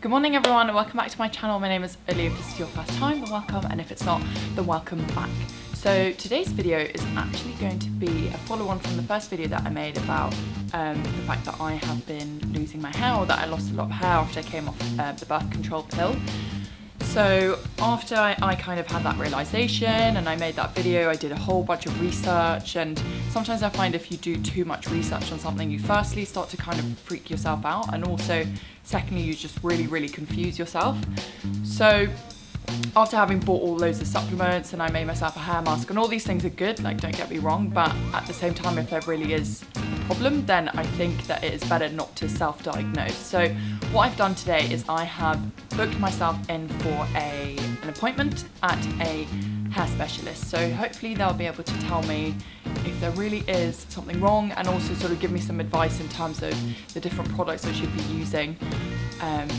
Good morning everyone and welcome back to my channel. My name is Ully. If this is your first time, then welcome, and if it's not, then welcome back. So today's video is actually going to be a follow-on from the first video that I made about the fact that I have been losing my hair, or that I lost a lot of hair after I came off the birth control pill. So after I kind of had that realization and I made that video, I did a whole bunch of research, and sometimes I find if you do too much research on something, you firstly start to kind of freak yourself out, and also secondly you just really confuse yourself. So after having bought all loads of supplements and I made myself a hair mask, and all these things are good, like, don't get me wrong, but at the same time, if there really is a problem, then I think that it is better not to self-diagnose. So what I've done today is I have booked myself in for an appointment at a hair specialist. So hopefully they'll be able to tell me if there really is something wrong, and also sort of give me some advice in terms of the different products I should be using,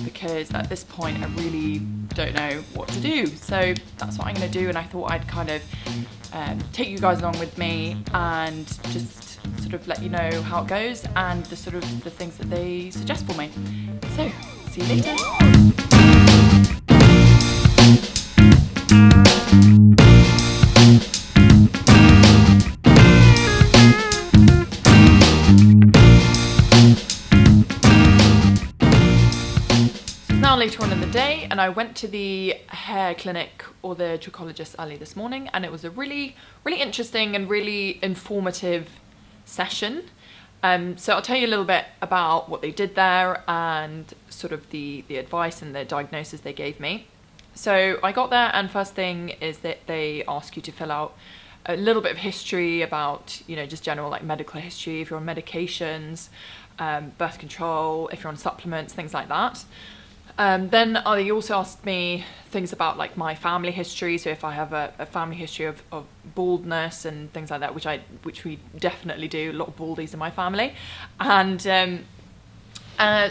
because at this point I really don't know what to do. So that's what I'm going to do, and I thought I'd kind of take you guys along with me and just sort of let you know how it goes and the sort of the things that they suggest for me. So see you later. Later on in the day, and I went to the hair clinic, or the Trichologist, Ully, this morning, and it was a really interesting and really informative session. So I'll tell you a little bit about what they did there and sort of the advice and the diagnosis they gave me. So I got there, and first thing is that they ask you to fill out a little bit of history about, you know, just general like medical history, if you're on medications, birth control, if you're on supplements, things like that. Then they also asked me things about like my family history, so if I have a family history of baldness and things like that, which we definitely do, a lot of baldies in my family. And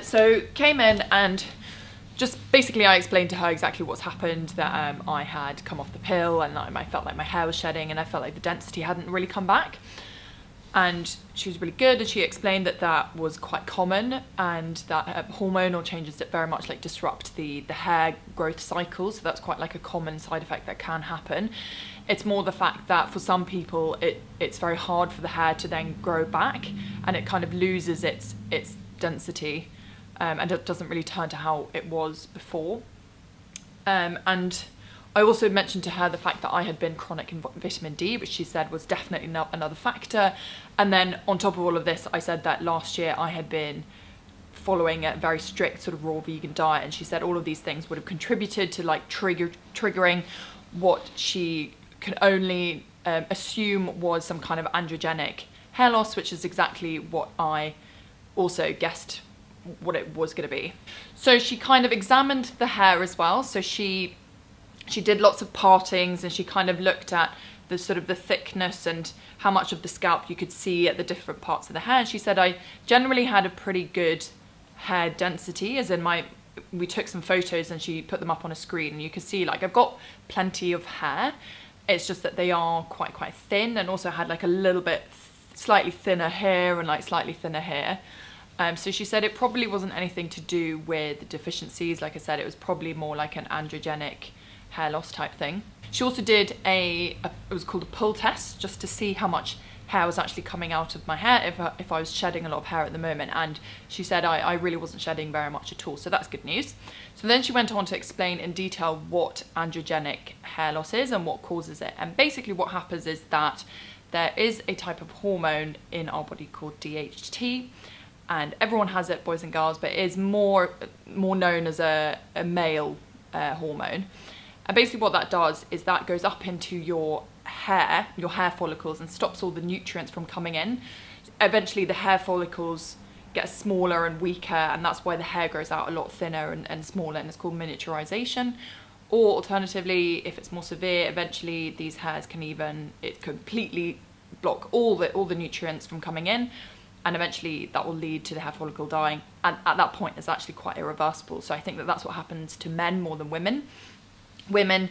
so came in, and just basically I explained to her exactly what's happened, that I had come off the pill and I felt like my hair was shedding, and I felt like the density hadn't really come back. And she was really good, and she explained that that was quite common, and that hormonal changes that very much like disrupt the hair growth cycle, so that's quite like a common side effect that can happen. It's more the fact that for some people it's very hard for the hair to then grow back, and it kind of loses its density, and it doesn't really turn to how it was before. And I also mentioned to her the fact that I had been chronic in vitamin D, which she said was definitely another factor. And then on top of all of this, I said that last year I had been following a very strict sort of raw vegan diet, and she said all of these things would have contributed to like triggering what she could only assume was some kind of androgenic hair loss, which is exactly what I also guessed what it was going to be. So she kind of examined the hair as well. So she did lots of partings, and she kind of looked at the sort of the thickness and how much of the scalp you could see at the different parts of the hair. And she said I generally had a pretty good hair density, as in we took some photos and she put them up on a screen, and you could see like I've got plenty of hair. It's just that they are quite thin, and also had like a little bit slightly thinner hair and like slightly thinner hair. So she said it probably wasn't anything to do with the deficiencies. Like I said, it was probably more like an androgenic hair loss type thing. She also did it was called a pull test, just to see how much hair was actually coming out of my hair, if I was shedding a lot of hair at the moment, and she said I really wasn't shedding very much at all, so that's good news. So then she went on to explain in detail what androgenic hair loss is and what causes it. And basically what happens is that there is a type of hormone in our body called DHT, and everyone has it, boys and girls, but it is more known as a male hormone. And basically what that does is that goes up into your hair follicles, and stops all the nutrients from coming in. Eventually the hair follicles get smaller and weaker, and that's why the hair grows out a lot thinner and smaller, and it's called miniaturization. Or alternatively, if it's more severe, eventually these hairs can completely block all the nutrients from coming in, and eventually that will lead to the hair follicle dying. And at that point it's actually quite irreversible. So I think that that's what happens to men more than women. Women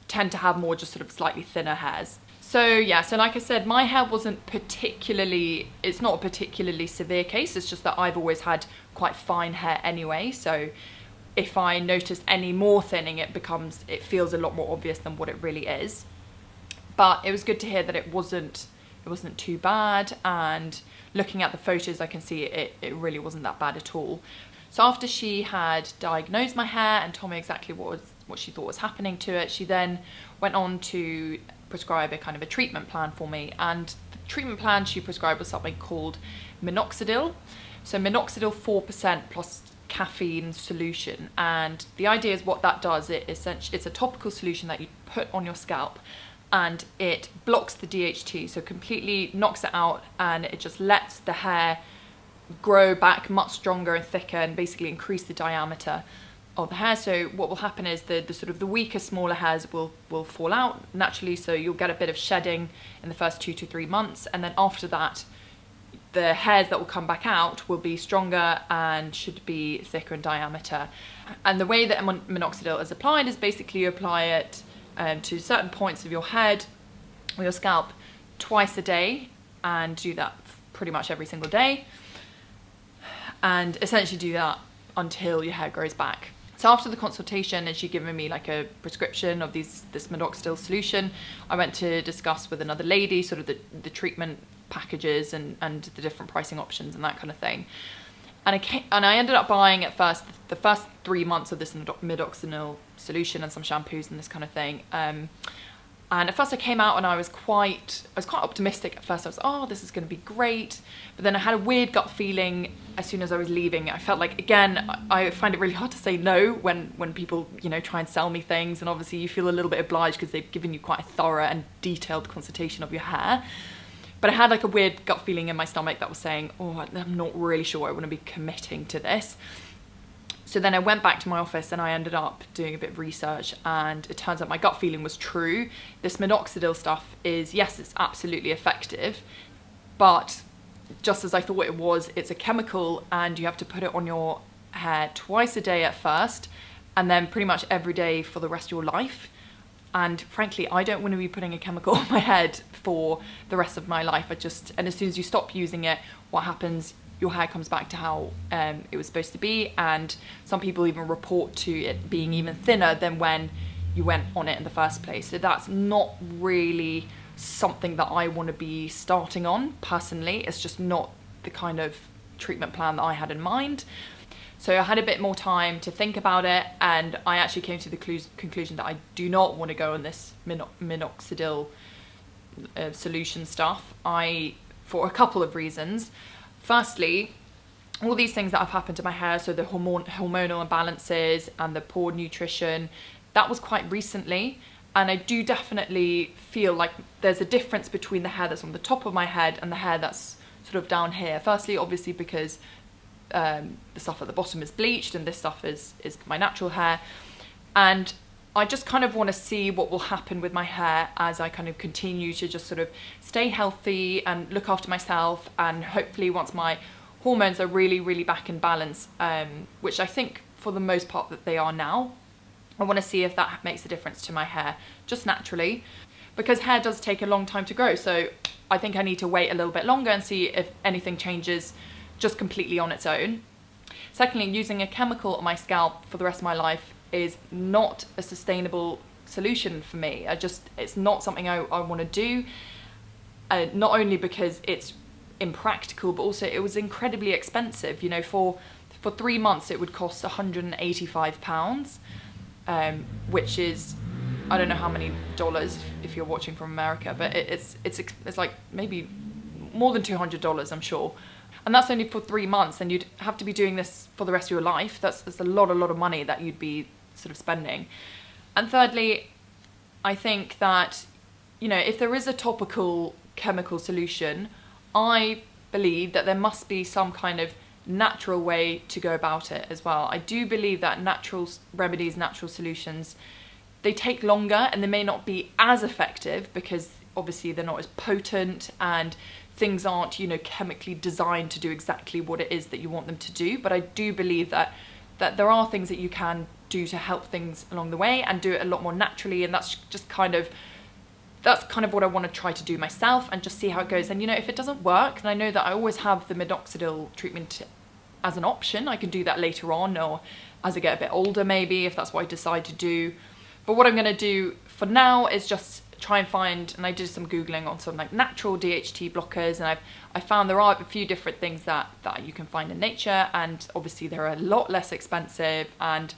tend to have more just sort of slightly thinner hairs. So yeah, so like I said, my hair wasn't it's not a particularly severe case. It's just that I've always had quite fine hair anyway. So if I notice any more thinning, it feels a lot more obvious than what it really is. But it was good to hear that it wasn't too bad, and looking at the photos I can see it really wasn't that bad at all. So after she had diagnosed my hair and told me exactly what she thought was happening to it, she then went on to prescribe a kind of a treatment plan for me. And the treatment plan she prescribed was something called minoxidil. So minoxidil 4% plus caffeine solution, and the idea is what that does, it's a topical solution that you put on your scalp, and it blocks the DHT, so completely knocks it out, and it just lets the hair grow back much stronger and thicker, and basically increase the diameter of the hair. So what will happen is the sort of the weaker, smaller hairs will fall out naturally, so you'll get a bit of shedding in the first 2 to 3 months, and then after that the hairs that will come back out will be stronger and should be thicker in diameter. And the way that minoxidil is applied is basically you apply it to certain points of your head or your scalp twice a day, and do that pretty much every single day, and essentially do that until your hair grows back. So after the consultation, and she'd given me like a prescription of this minoxidil solution, I went to discuss with another lady sort of the treatment packages and the different pricing options and that kind of thing. And I ended up buying at first the first 3 months of this minoxidil solution and some shampoos and this kind of thing. And at first I came out and I was quite optimistic at first. I was, oh, this is going to be great. But then I had a weird gut feeling as soon as I was leaving. I felt like, again, I find it really hard to say no when people, try and sell me things. And obviously you feel a little bit obliged because they've given you quite a thorough and detailed consultation of your hair. But I had like a weird gut feeling in my stomach that was saying, oh, I'm not really sure I want to be committing to this. So then I went back to my office and I ended up doing a bit of research, and it turns out my gut feeling was true. This minoxidil stuff is, yes, it's absolutely effective, but just as I thought it was, it's a chemical and you have to put it on your hair twice a day at first, and then pretty much every day for the rest of your life. And frankly, I don't want to be putting a chemical on my head for the rest of my life. And as soon as you stop using it, what happens? Your hair comes back to how it was supposed to be, and some people even report to it being even thinner than when you went on it in the first place. So that's not really something that I want to be starting on personally. It's just not the kind of treatment plan that I had in mind. So I had a bit more time to think about it, and I actually came to the conclusion that I do not want to go on this minoxidil solution stuff. For a couple of reasons. Firstly, all these things that have happened to my hair, so the hormonal imbalances and the poor nutrition, that was quite recently. And I do definitely feel like there's a difference between the hair that's on the top of my head and the hair that's sort of down here. Firstly, obviously, because the stuff at the bottom is bleached and this stuff is my natural hair. And I just kind of want to see what will happen with my hair as I kind of continue to just sort of stay healthy and look after myself, and hopefully once my hormones are really, really back in balance, which I think for the most part that they are now, I want to see if that makes a difference to my hair just naturally, because hair does take a long time to grow. So I think I need to wait a little bit longer and see if anything changes just completely on its own. Secondly, using a chemical on my scalp for the rest of my life is not a sustainable solution for me. It's not something I want to do, not only because it's impractical, but also it was incredibly expensive. For 3 months it would cost £185, which is, I don't know how many dollars if you're watching from America, but it's like maybe more than $200, I'm sure. And that's only for 3 months, and you'd have to be doing this for the rest of your life. That's a lot of money that you'd be sort of spending. And thirdly, I think that, if there is a topical chemical solution, I believe that there must be some kind of natural way to go about it as well. I do believe that natural remedies, natural solutions, they take longer and they may not be as effective because obviously they're not as potent and things aren't, chemically designed to do exactly what it is that you want them to do. But I do believe that there are things that you can do to help things along the way and do it a lot more naturally, and that's kind of what I want to try to do myself and just see how it goes. And if it doesn't work, then I know that I always have the minoxidil treatment as an option. I can do that later on, or as I get a bit older, maybe, if that's what I decide to do. But what I'm going to do for now is just try and find, and I did some Googling on some like natural DHT blockers, and I found there are a few different things that you can find in nature, and obviously they're a lot less expensive, and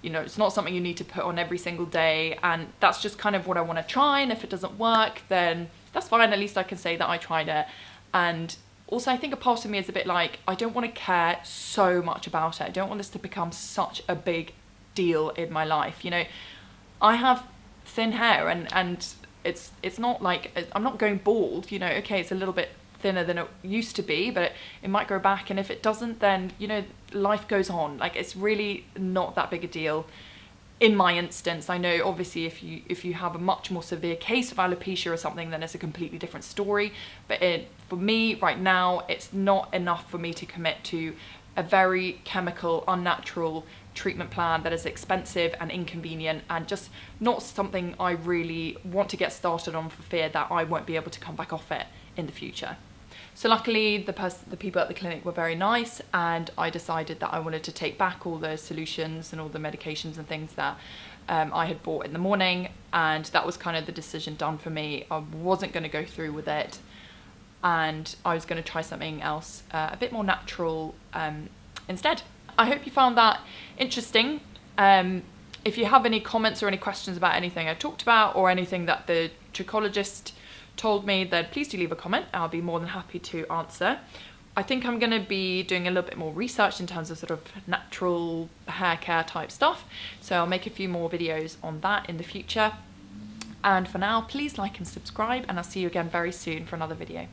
you know, it's not something you need to put on every single day, and that's just kind of what I want to try. And if it doesn't work, then that's fine. At least I can say that I tried it. And also, I think a part of me is a bit like, I don't want to care so much about it. I don't want this to become such a big deal in my life. You know, I have thin hair, and it's not like, I'm not going bald, you know. Okay, it's a little bit thinner than it used to be, but it might grow back, and if it doesn't, then, you know, life goes on. Like, it's really not that big a deal in my instance. I know obviously if you have a much more severe case of alopecia or something, then it's a completely different story. But for me right now, it's not enough for me to commit to a very chemical, unnatural treatment plan that is expensive and inconvenient, and just not something I really want to get started on, for fear that I won't be able to come back off it in the future. So luckily the people at the clinic were very nice, and I decided that I wanted to take back all the solutions and all the medications and things that I had bought in the morning, and that was kind of the decision done for me. I wasn't going to go through with it, and I was going to try something else a bit more natural instead. I hope you found that interesting. If you have any comments or any questions about anything I talked about, or anything that the trichologist told me, then please do leave a comment. I'll be more than happy to answer. I think I'm going to be doing a little bit more research in terms of sort of natural hair care type stuff, so I'll make a few more videos on that in the future. And for now, please like and subscribe, and I'll see you again very soon for another video.